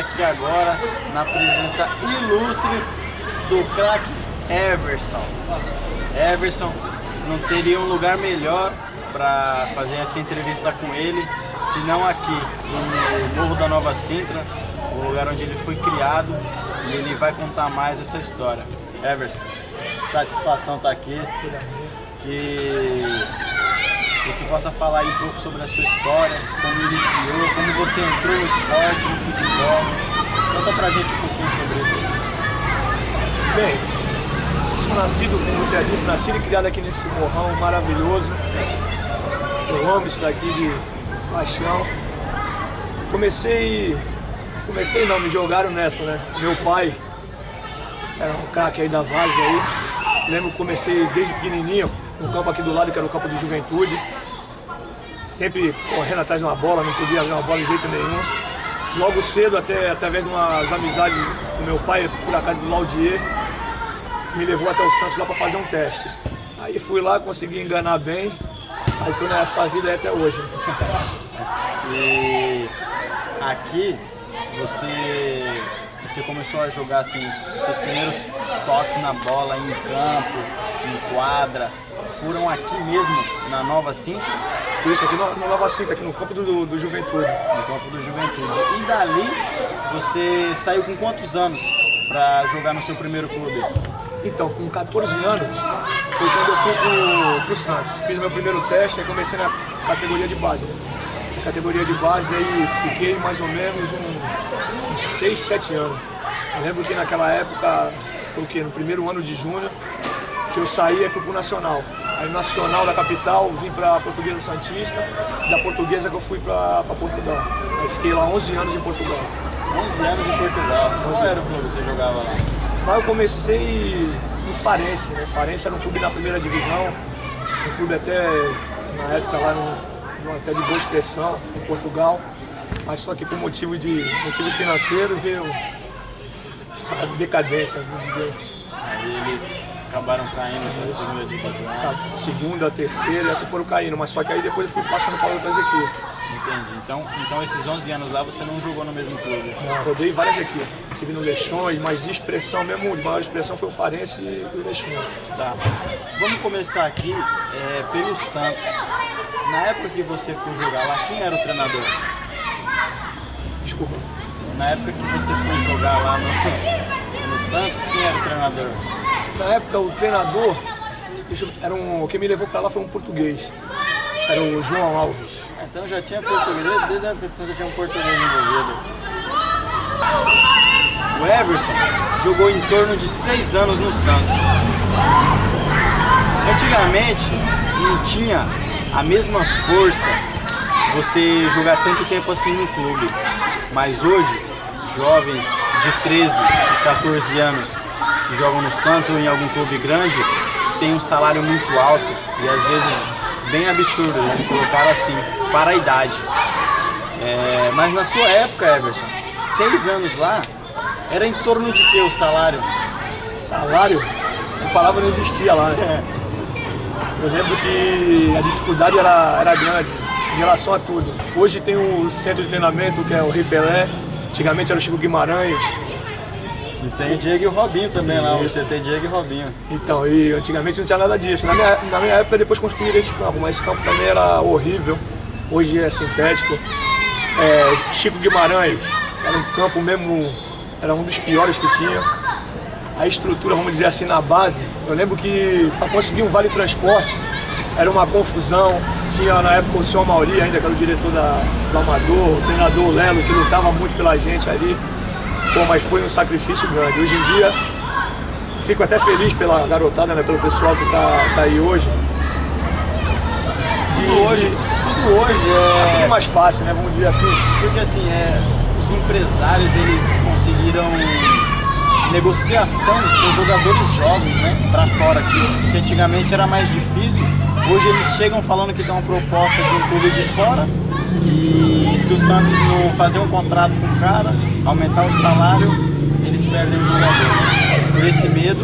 aqui agora na presença ilustre do craque Everson. Everson, não teria um lugar melhor para fazer essa entrevista com ele, senão aqui no Morro da Nova Sintra, o lugar onde ele foi criado, e ele vai contar mais essa história. Everson, satisfação estar aqui, que você possa falar aí um pouco sobre a sua história, como iniciou, como você entrou no esporte, no futebol. Conta pra gente um pouquinho sobre isso aí. Bem, sou nascido, como você já disse, nascido e criado aqui nesse morrão maravilhoso. Eu amo isso daqui de paixão. Me jogaram nessa, né? Meu pai era um craque aí da Vaz aí. Lembro que comecei desde pequenininho, no campo aqui do lado, que era o campo de juventude. Sempre correndo atrás de uma bola, não podia ver uma bola de jeito nenhum. Logo cedo, até através de umas amizades do meu pai, por acaso do Laudier, me levou até o Santos lá para fazer um teste. Aí fui lá, consegui enganar bem, aí tô nessa vida aí até hoje. E aqui você começou a jogar assim, os seus primeiros toques na bola em campo, em quadra, foram aqui mesmo na Nova Sintra? Isso, aqui no Nova Sintra, aqui no campo do Juventude. No campo do Juventude. E dali você saiu com quantos anos para jogar no seu primeiro clube? Então, com 14 anos, foi quando eu fui pro Santos. Fiz meu primeiro teste e comecei na categoria de base. Na categoria de base, aí fiquei mais ou menos uns 6, 7 anos. Eu lembro que naquela época, foi o quê? No primeiro ano de junho, que eu saí e fui pro Nacional. Aí no Nacional da capital, vim pra Portuguesa Santista, da Portuguesa que eu fui pra Portugal. Aí fiquei lá 11 anos em Portugal. 11 anos em Portugal. Qual era o clube que você jogava lá? Lá eu comecei no Farense, né? Farense era um clube na primeira divisão, um clube até, na época lá, até de boa expressão, em Portugal, mas só que por motivos financeiros veio a decadência, vou dizer. Aí eles acabaram caindo na segunda divisão. A segunda, a terceira, essas foram caindo, mas só que aí depois eu fui passando para outras equipes. Entendi. Então esses 11 anos lá você não jogou no mesmo clube? Não, rodei várias equipes. Estive no Leixões, mas de expressão mesmo, de maior expressão foi o Farense e o Leixões. Tá. Vamos começar aqui pelo Santos. Na época que você foi jogar lá, quem era o treinador? Desculpa. Na época que você foi jogar lá no Santos, quem era o treinador? Na época o treinador, quem me levou para lá foi um português. Era o João Alves. Então já tinha português, desde a época do Santos já tinha um português envolvido. O Everson jogou em torno de 6 anos no Santos. Antigamente não tinha a mesma força você jogar tanto tempo assim no clube, mas hoje jovens de 13 e 14 anos que jogam no Santos ou em algum clube grande têm um salário muito alto e às vezes bem absurdo, vamos colocar assim, para a idade. Mas na sua época, Everson, 6 anos lá, era em torno de que o salário? Salário? Essa palavra não existia lá, né? Eu lembro que a dificuldade era grande em relação a tudo. Hoje tem o centro de treinamento, que é o Rei Pelé. Antigamente era o Chico Guimarães. E tem o Diego e o Robinho também lá, o CT Diego e Robinho. Então, e antigamente não tinha nada disso. Na minha época depois construíram esse campo, mas esse campo também era horrível. Hoje é sintético. Chico Guimarães era um campo mesmo, era um dos piores que tinha. A estrutura, vamos dizer assim, na base, eu lembro que para conseguir um vale transporte era uma confusão. Tinha na época o senhor Mauri, ainda que era o diretor do Amador, o treinador Lelo, que lutava muito pela gente ali. Pô, mas foi um sacrifício grande. Hoje em dia, fico até feliz pela garotada, né, pelo pessoal que tá aí hoje. Tudo hoje é tudo mais fácil, né, vamos dizer assim. Porque assim, os empresários, eles conseguiram negociação com jogadores jovens, né, pra fora aqui, que antigamente era mais difícil. Hoje eles chegam falando que tem uma proposta de um clube de fora e se o Santos não fazer um contrato com o cara, aumentar o salário, eles perdem o jogador. Por esse medo,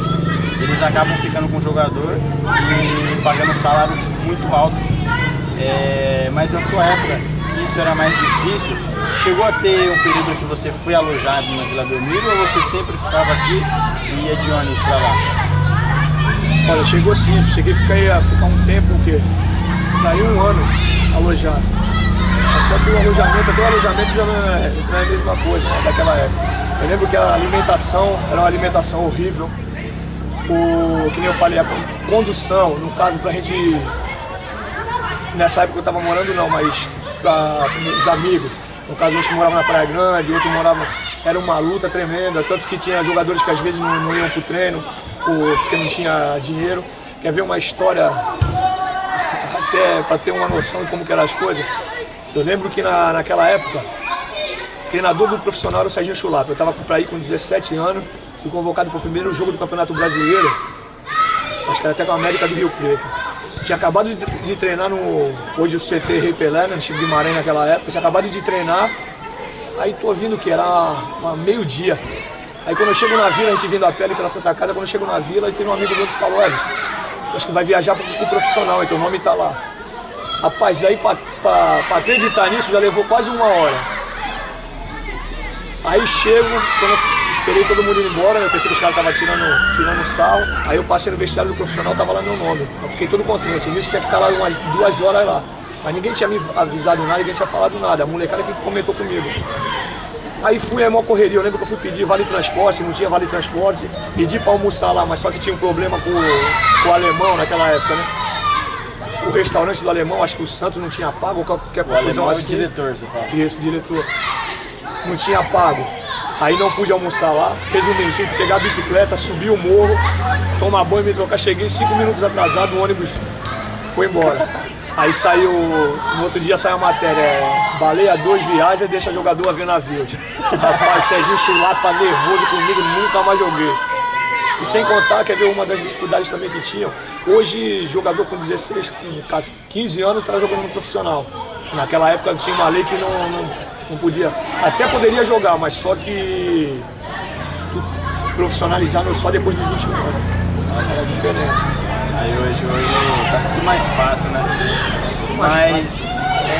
eles acabam ficando com o jogador e pagando um salário muito alto. Mas na sua época, isso era mais difícil, chegou a ter um período que você foi alojado na Vila Belmiro ou você sempre ficava aqui e ia de ônibus para lá? Olha, chegou sim, cheguei a ficar um tempo, daí 1 ano alojado. Mas só que o alojamento, até o alojamento já não é a mesma coisa, né, daquela época. Eu lembro que a alimentação era uma alimentação horrível. Que nem eu falei, a condução, no caso pra gente, nessa época eu tava morando não, mas para os amigos, no caso uns que moravam na Praia Grande, outros moravam, era uma luta tremenda, tanto que tinha jogadores que às vezes não iam pro treino, porque não tinha dinheiro. Quer ver uma história, até para ter uma noção de como que eram as coisas? Eu lembro que naquela época, o treinador do profissional era o Serginho Chulapa. Eu estava para ir com 17 anos, fui convocado para o primeiro jogo do Campeonato Brasileiro, acho que era até com a América do Rio Preto. Tinha acabado de treinar hoje o CT Rei Pelé, no Chico Guimarães naquela época, tinha acabado de treinar, aí tô ouvindo que era meio-dia. Aí quando eu chego na vila, a gente vindo a pé ali pela Santa Casa, quando eu chego na vila, aí tem um amigo meu que falou, acho que vai viajar pro profissional, então o nome tá lá. Rapaz, aí pra acreditar nisso já levou quase 1 hora. Aí chego, quando eu esperei todo mundo ir embora, eu pensei que os caras estavam tirando sarro, aí eu passei no vestiário do profissional, tava lá meu nome. Eu fiquei todo contente, nisso tinha que ficar lá umas 2 horas lá. Mas ninguém tinha me avisado nada, ninguém tinha falado nada, a molecada que comentou comigo. Aí fui, é uma correria, eu lembro que eu fui pedir vale transporte, não tinha vale transporte, pedi pra almoçar lá, mas só que tinha um problema com o alemão naquela época, né? O restaurante do alemão, acho que o Santos não tinha pago, qualquer confusão assim. O diretor, você fala? Isso, diretor. Não tinha pago. Aí não pude almoçar lá. Resumindo, tive que pegar a bicicleta, subir o morro, tomar banho, me trocar. Cheguei 5 minutos atrasado, o ônibus foi embora. Aí saiu, no outro dia saiu a matéria, Baleia 2 viaja e deixa jogador a ver navio. Rapaz, Serginho Chulapa nervoso comigo, nunca mais joguei. E sem contar, quer ver uma das dificuldades também que tinham, hoje jogador com 16, com 15 anos está jogando no profissional. Naquela época tinha uma lei que não podia, até poderia jogar, mas só que profissionalizar só depois dos 21 anos. Era diferente. Aí hoje tá tudo mais fácil, né? Mas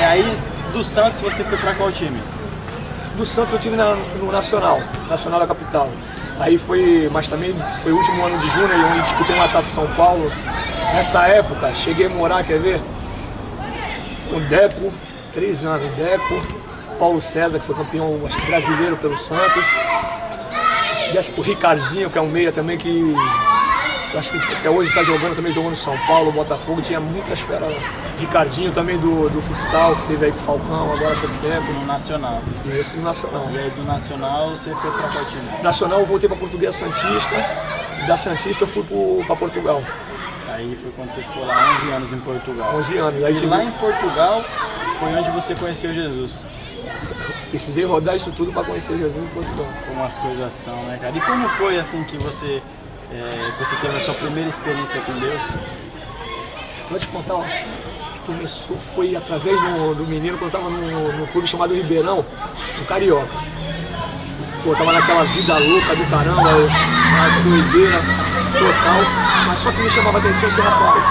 aí do Santos você foi pra qual time? Do Santos eu tive no Nacional da capital. Aí mas também foi o último ano de júnior, onde disputei uma Taça São Paulo. Nessa época, cheguei a morar, quer ver? Com Deco, 3 anos, Deco, Paulo César, que foi campeão, acho que brasileiro pelo Santos. Desce pro Ricardinho, que é um meia também que eu acho que até hoje está jogando, também jogou no São Paulo, Botafogo, tinha muitas feras lá. Ricardinho também do futsal, que teve aí com o Falcão agora há pouco tempo. No Nacional. Isso, no Nacional. E aí do Nacional você foi para qual time? Nacional eu voltei para Portuguesa Santista, da Santista eu fui para Portugal. Aí foi quando você ficou lá 11 anos em Portugal. 11 anos. Aí e lá em Portugal foi onde você conheceu Jesus. Precisei rodar isso tudo para conhecer Jesus em Portugal. Como as coisas são, né, cara? E como foi assim que você teve a sua primeira experiência com Deus? Vou te contar, ó. Começou, foi através do menino, quando eu estava no clube chamado Ribeirão, no Carioca. Pô, eu tava naquela vida louca do caramba, uma doideira total, mas só que me chamava a atenção esse rapaz.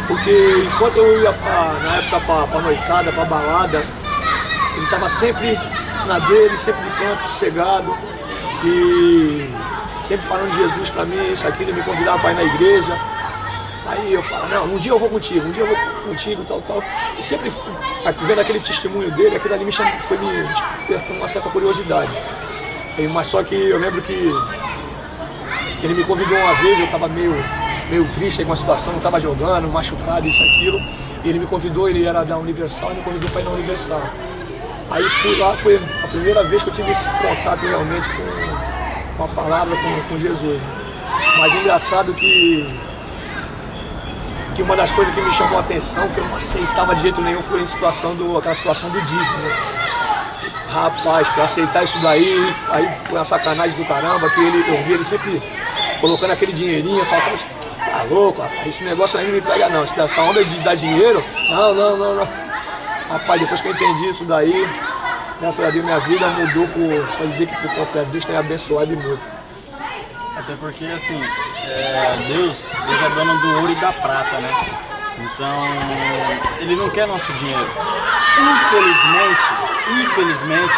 Porque enquanto eu ia na época pra noitada, pra balada, ele tava sempre na dele, sempre de canto, sossegado, e sempre falando de Jesus pra mim, isso, aquilo, me convidava pra ir na igreja. Aí eu falo, não, um dia eu vou contigo, tal. E sempre vendo aquele testemunho dele, aquilo ali foi me despertando uma certa curiosidade. Mas só que eu lembro que ele me convidou uma vez, eu estava meio triste com a situação, não estava jogando, machucado, isso, aquilo. E ele me convidou, ele era da Universal, ele me convidou para ir na Universal. Aí fui lá, foi a primeira vez que eu tive esse contato realmente com a palavra, com Jesus. Mas engraçado que uma das coisas que me chamou a atenção, que eu não aceitava de jeito nenhum, foi aquela situação do dízimo, né? Rapaz, para aceitar isso daí, aí foi uma sacanagem do caramba, que eu vi ele sempre colocando aquele dinheirinho, tá louco, rapaz, esse negócio aí não me pega não, essa onda de dar dinheiro, não. Rapaz, depois que eu entendi isso daí, graças a Deus minha vida mudou pra dizer que por completo Deus tem abençoado e muito. Até porque, assim, Deus é dono do ouro e da prata, né? Então, ele não quer nosso dinheiro. Infelizmente,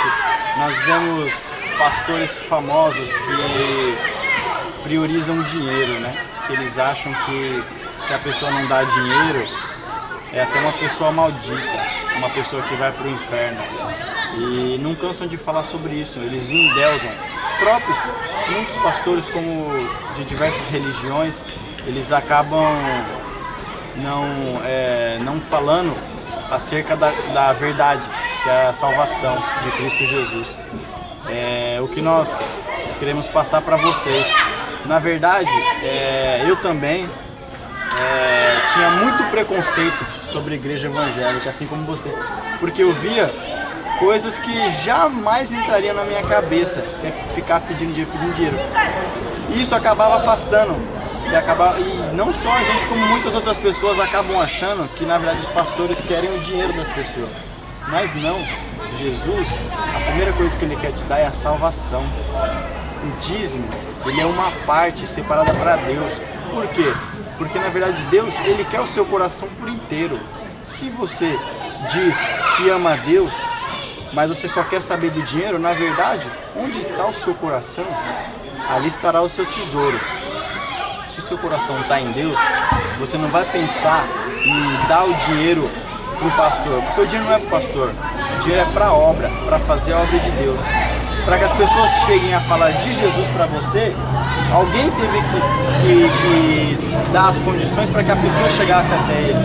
nós vemos pastores famosos que priorizam o dinheiro, né? Que eles acham que se a pessoa não dá dinheiro, é até uma pessoa maldita, uma pessoa que vai para o inferno. E não cansam de falar sobre isso, eles endeusam. Muitos pastores, como de diversas religiões, eles acabam não falando acerca da verdade, que é a salvação de Cristo Jesus. É o que nós queremos passar para vocês. Na verdade, eu também tinha muito preconceito sobre a igreja evangélica, assim como você, porque eu via coisas que jamais entrariam na minha cabeça, que é ficar pedindo dinheiro. E isso acabava afastando. E não só a gente, como muitas outras pessoas acabam achando que na verdade os pastores querem o dinheiro das pessoas. Mas não, Jesus, a primeira coisa que ele quer te dar é a salvação. O dízimo, ele é uma parte separada para Deus. Por quê? Porque na verdade Deus, ele quer o seu coração por inteiro. Se você diz que ama a Deus, mas você só quer saber do dinheiro, na verdade, onde está o seu coração, ali estará o seu tesouro. Se o seu coração está em Deus, você não vai pensar em dar o dinheiro para o pastor, porque o dinheiro não é para o pastor, o dinheiro é para a obra, para fazer a obra de Deus. Para que as pessoas cheguem a falar de Jesus para você, alguém teve que dar as condições para que a pessoa chegasse até ele.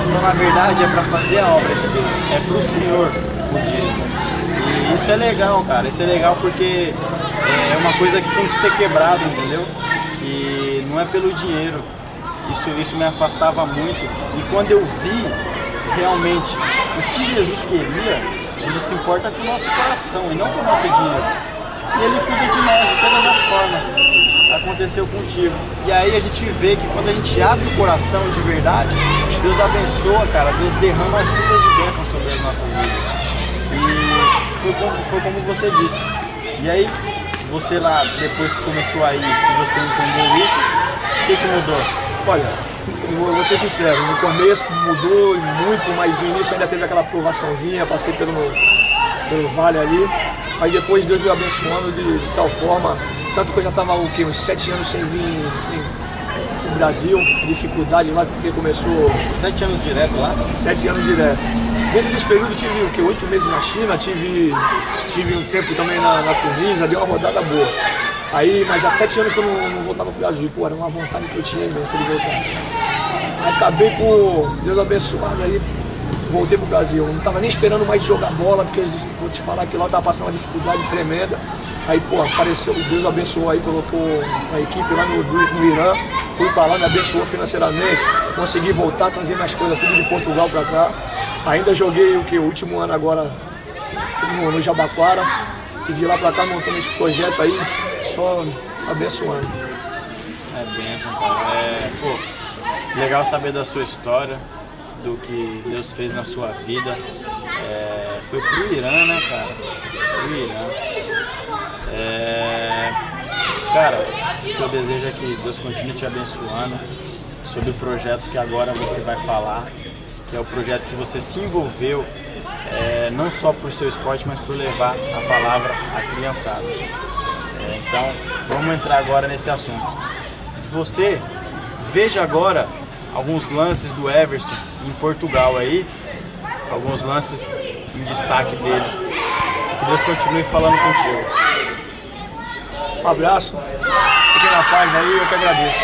Então, na verdade, é para fazer a obra de Deus, é para o Senhor o dízimo. E isso é legal, cara, isso é legal porque é uma coisa que tem que ser quebrada, entendeu? Que não é pelo dinheiro. Isso me afastava muito. E quando eu vi realmente o que Jesus queria, Jesus se importa com o nosso coração e não com o nosso dinheiro. E Ele cuida de nós de todas as formas. Aconteceu contigo. E aí a gente vê que quando a gente abre o coração de verdade, Deus abençoa, cara. Deus derrama as chuvas de bênção sobre as nossas vidas. E foi como você disse. E aí, você lá, depois que começou a ir, que você entendeu isso, o que mudou? Olha, eu vou ser sincero, no começo mudou muito, mas no início ainda teve aquela provaçãozinha, passei pelo vale ali, mas depois Deus veio abençoando de tal forma, tanto que eu já estava uns 7 anos sem vir no Brasil, dificuldade lá, porque começou... 7 anos direto lá? 7 anos direto. Dentro desse período tive 8 meses na China, tive um tempo também na Tunísia, deu uma rodada boa. Aí, mas há 7 anos que eu não voltava pro Brasil, pô, era uma vontade que eu tinha imensa de voltar. Aí acabei por Deus abençoado, aí voltei pro Brasil. Eu não tava nem esperando mais jogar bola, porque vou te falar que lá eu tava passando uma dificuldade tremenda. Aí, pô, apareceu, Deus abençoou aí, colocou uma equipe lá no Irã, fui pra lá, me abençoou financeiramente, consegui voltar, trazer minhas coisas tudo de Portugal pra cá. Ainda joguei o último ano agora no Jabaquara, e de lá pra cá montando esse projeto aí, só abençoando. É bênção, cara. Legal saber da sua história, do que Deus fez na sua vida. Foi pro Irã, né, cara? Pro Irã. Cara, o que eu desejo é que Deus continue te abençoando sobre o projeto que agora você vai falar, que é o projeto que você se envolveu, não só por seu esporte, mas por levar a palavra à criançada. Então, vamos entrar agora nesse assunto. Você veja agora alguns lances do Everson em Portugal aí, alguns lances em destaque dele. Que Deus continue falando contigo. Um abraço, fiquem na paz aí, eu que agradeço.